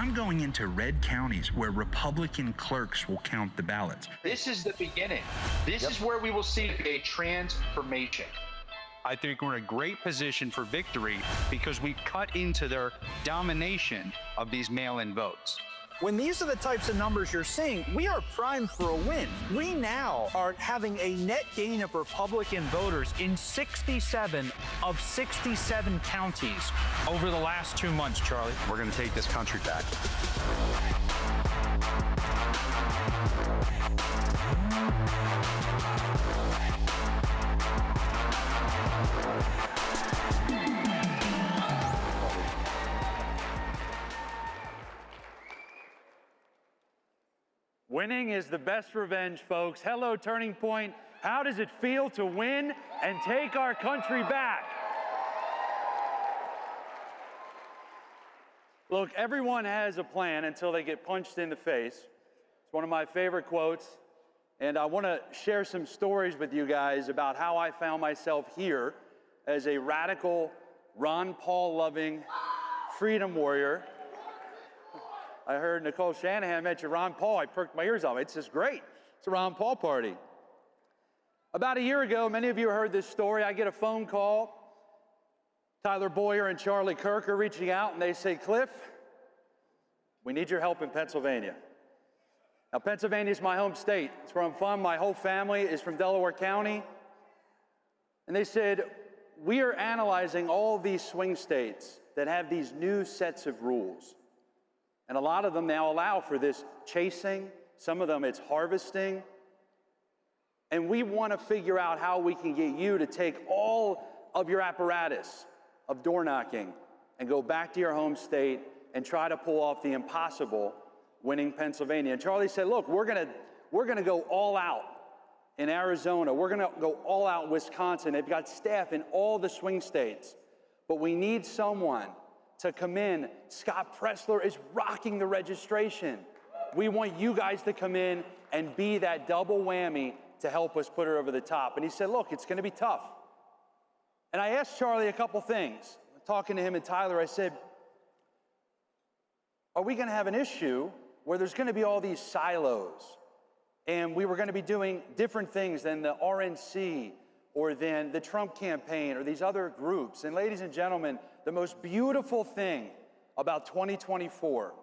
I'm going into red counties where Republican clerks will count the ballots. This is the beginning. This is where we will see a transformation. I think we're in a great position for victory because we cut into their domination of these mail-in votes. When these are the types of numbers you're seeing, we are primed for a win. We now are having a net gain of Republican voters in 67 of 67 counties over the last 2 months, Charlie. We're going to take this country back. Winning is the best revenge, folks. Hello, Turning Point. How does it feel to win and take our country back? Look, everyone has a plan until they get punched in the face. It's one of my favorite quotes, and I want to share some stories with you guys about how I found myself here as a radical, Ron Paul-loving freedom warrior. I heard Nicole Shanahan mention Ron Paul. I perked my ears off. It's just great. It's a Ron Paul party. About a year ago, many of you heard this story. I get a phone call. Tyler Boyer and Charlie Kirk are reaching out, and they say, Cliff, we need your help in Pennsylvania. Now, Pennsylvania is my home state. It's where I'm from. My whole family is from Delaware County. And they said, we are analyzing all these swing states that have these new sets of rules. And a lot of them now allow for this chasing. Some of them it's harvesting. And we want to figure out how we can get you to take all of your apparatus of door knocking and go back to your home state and try to pull off the impossible, winning Pennsylvania. And Charlie said, look, we're gonna go all out in Arizona. We're gonna go all out in Wisconsin. They've got staff in all the swing states. But we need someone to come in. Scott Pressler is rocking the registration. We want you guys to come in and be that double whammy to help us put her over the top. And he said, look, it's gonna be tough. And I asked Charlie a couple things. Talking to him and Tyler, I said, are we gonna have an issue where there's gonna be all these silos and we were gonna be doing different things than the RNC or than the Trump campaign or these other groups? And ladies and gentlemen, the most beautiful thing about 2024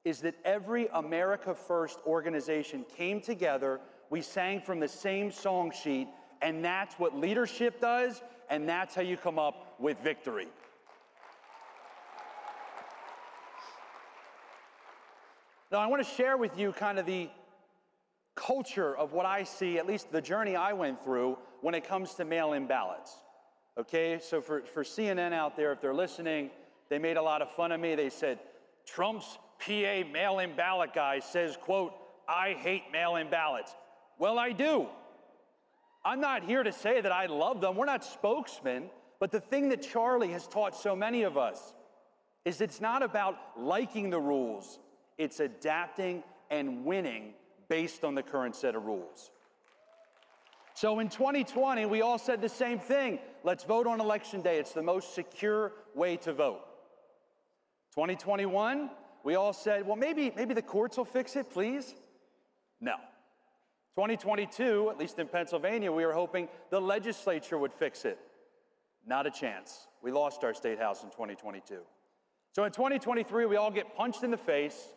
is that every America First organization came together, we sang from the same song sheet, and that's what leadership does, and that's how you come up with victory. Now, I want to share with you kind of the culture of what I see, at least the journey I went through when it comes to mail-in ballots. Okay, so for CNN out there, if they're listening, they made a lot of fun of me. They said, Trump's PA mail-in ballot guy says, quote, I hate mail-in ballots. Well, I do. I'm not here to say that I love them. We're not spokesmen. But the thing that Charlie has taught so many of us is it's not about liking the rules. It's adapting and winning based on the current set of rules. So in 2020, we all said the same thing. Let's vote on Election Day. It's the most secure way to vote. 2021, we all said, well, maybe the courts will fix it, please. No. 2022, at least in Pennsylvania, we were hoping the legislature would fix it. Not a chance. We lost our state house in 2022. So in 2023, we all get punched in the face.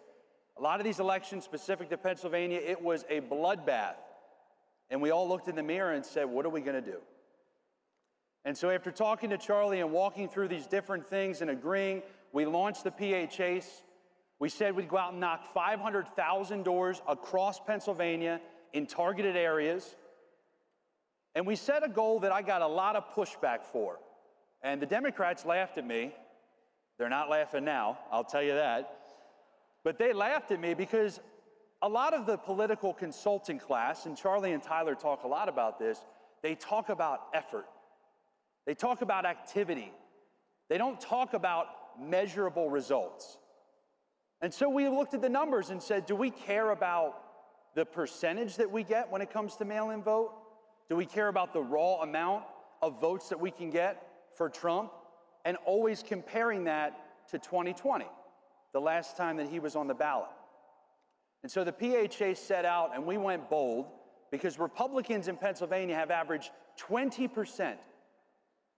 A lot of these elections specific to Pennsylvania, it was a bloodbath. And we all looked in the mirror and said, what are we gonna do? And so after talking to Charlie and walking through these different things and agreeing, we launched the PA Chase. We said we'd go out and knock 500,000 doors across Pennsylvania in targeted areas. And we set a goal that I got a lot of pushback for. And the Democrats laughed at me. They're not laughing now, I'll tell you that. But they laughed at me because a lot of the political consulting class, and Charlie and Tyler talk a lot about this, they talk about effort. They talk about activity. They don't talk about measurable results. And so we looked at the numbers and said, do we care about the percentage that we get when it comes to mail-in vote? Do we care about the raw amount of votes that we can get for Trump? And always comparing that to 2020. the last time that he was on the ballot. And so the PHA set out, and we went bold, because Republicans in Pennsylvania have averaged 20%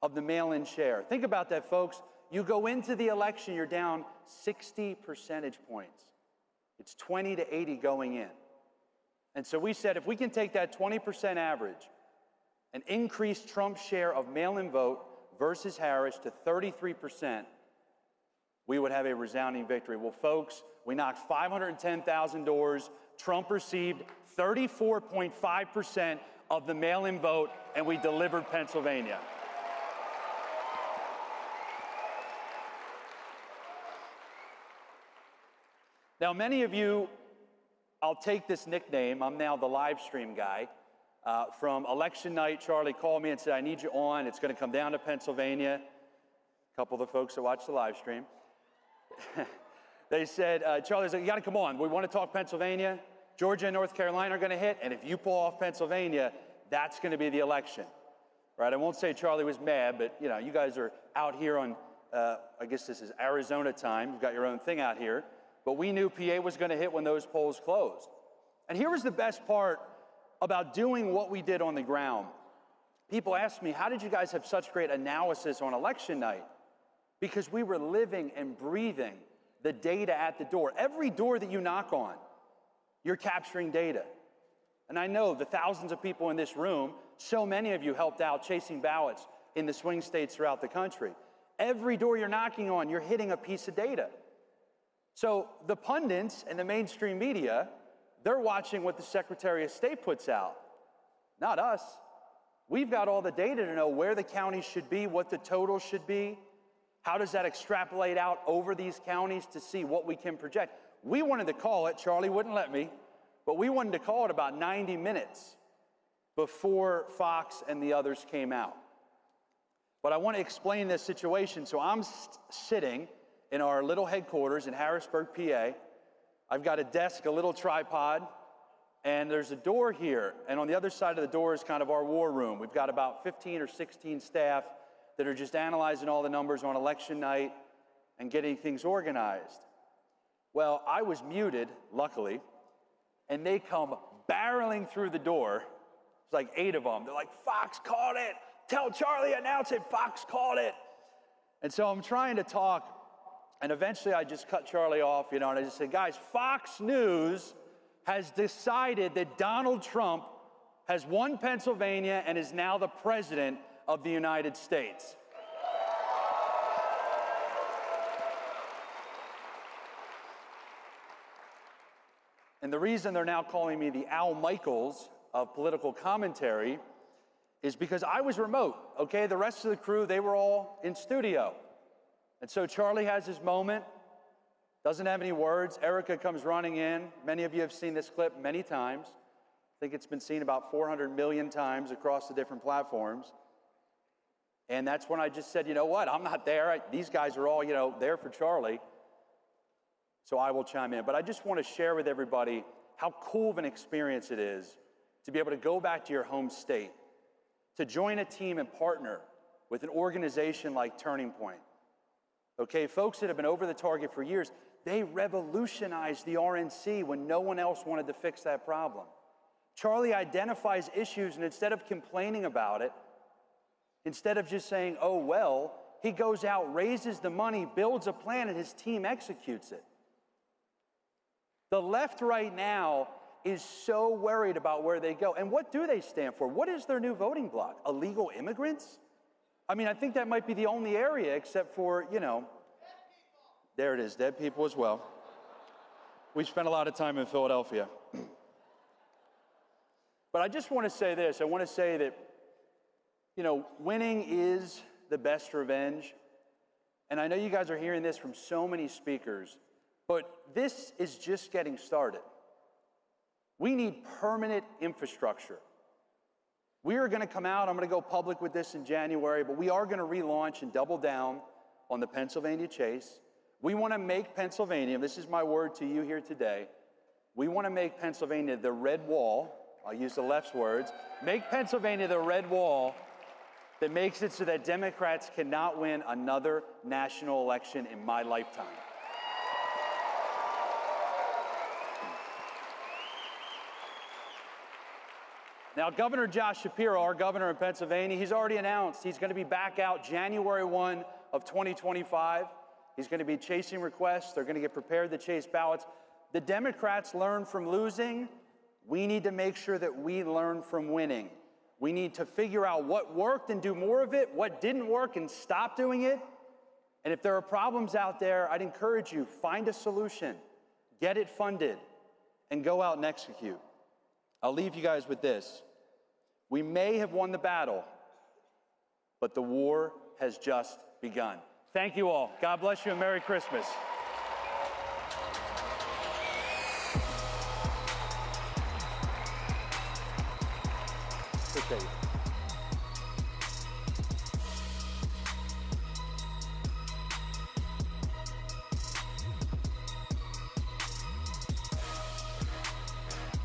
of the mail-in share. Think about that, folks. You go into the election, you're down 60 percentage points. It's 20 to 80 going in. And so we said, if we can take that 20% average and increase Trump's share of mail-in vote versus Harris to 33%, we would have a resounding victory. Well, folks, we knocked 510,000 doors. Trump received 34.5% of the mail-in vote, and we delivered Pennsylvania. Now, many of you, I'll take this nickname, I'm now the live stream guy. From election night, Charlie called me and said, I need you on. It's going to come down to Pennsylvania. A couple of the folks that watched the live stream. They said, Charlie, you got to come on. We want to talk Pennsylvania. Georgia and North Carolina are going to hit, and if you pull off Pennsylvania, that's going to be the election. Right? I won't say Charlie was mad, but you guys are out here on, I guess this is Arizona time. You've got your own thing out here. But we knew PA was going to hit when those polls closed. And here was the best part about doing what we did on the ground. People asked me, how did you guys have such great analysis on election night? Because we were living and breathing the data at the door. Every door that you knock on, you're capturing data. And I know the thousands of people in this room, so many of you helped out chasing ballots in the swing states throughout the country. Every door you're knocking on, you're hitting a piece of data. So the pundits and the mainstream media, they're watching what the Secretary of State puts out, not us. We've got all the data to know where the counties should be, what the total should be. How does that extrapolate out over these counties to see what we can project? We wanted to call it, Charlie wouldn't let me, but we wanted to call it about 90 minutes before Fox and the others came out. But I want to explain this situation. So I'm sitting in our little headquarters in Harrisburg, PA. I've got a desk, a little tripod, and there's a door here. And on the other side of the door is kind of our war room. We've got about 15 or 16 staff that are just analyzing all the numbers on election night and getting things organized. Well, I was muted, luckily, and they come barreling through the door. It's like 8 of them. They're like, Fox called it. Tell Charlie, announce it. Fox called it. And so I'm trying to talk. And eventually I just cut Charlie off, and I just said, guys, Fox News has decided that Donald Trump has won Pennsylvania and is now the president of the United States. And the reason they're now calling me the Al Michaels of political commentary is because I was remote, okay? The rest of the crew, they were all in studio. And so Charlie has his moment, doesn't have any words. Erica comes running in. Many of you have seen this clip many times. I think it's been seen about 400 million times across the different platforms. And that's when I just said, you know what, I'm not there. These guys are all, there for Charlie. So I will chime in. But I just want to share with everybody how cool of an experience it is to be able to go back to your home state, to join a team and partner with an organization like Turning Point. Okay, folks that have been over the target for years, they revolutionized the RNC when no one else wanted to fix that problem. Charlie identifies issues, and instead of complaining about it, instead of just saying, oh, well, he goes out, raises the money, builds a plan, and his team executes it. The left right now is so worried about where they go. And what do they stand for? What is their new voting bloc? Illegal immigrants? I mean, I think that might be the only area except for, there it is, dead people as well. We spent a lot of time in Philadelphia. But I just want to say this. I want to say that, winning is the best revenge. And I know you guys are hearing this from so many speakers, but this is just getting started. We need permanent infrastructure. We are going to come out, I'm going to go public with this in January, but we are going to relaunch and double down on the Pennsylvania Chase. We want to make Pennsylvania, this is my word to you here today, we want to make Pennsylvania the red wall, I'll use the left's words, make Pennsylvania the red wall that makes it so that Democrats cannot win another national election in my lifetime. Now, Governor Josh Shapiro, our governor in Pennsylvania, he's already announced he's going to be back out January 1 of 2025. He's going to be chasing requests. They're going to get prepared to chase ballots. The Democrats learn from losing. We need to make sure that we learn from winning. We need to figure out what worked and do more of it, what didn't work and stop doing it. And if there are problems out there, I'd encourage you, find a solution, get it funded, and go out and execute. I'll leave you guys with this. We may have won the battle, but the war has just begun. Thank you all. God bless you and Merry Christmas. Appreciate you.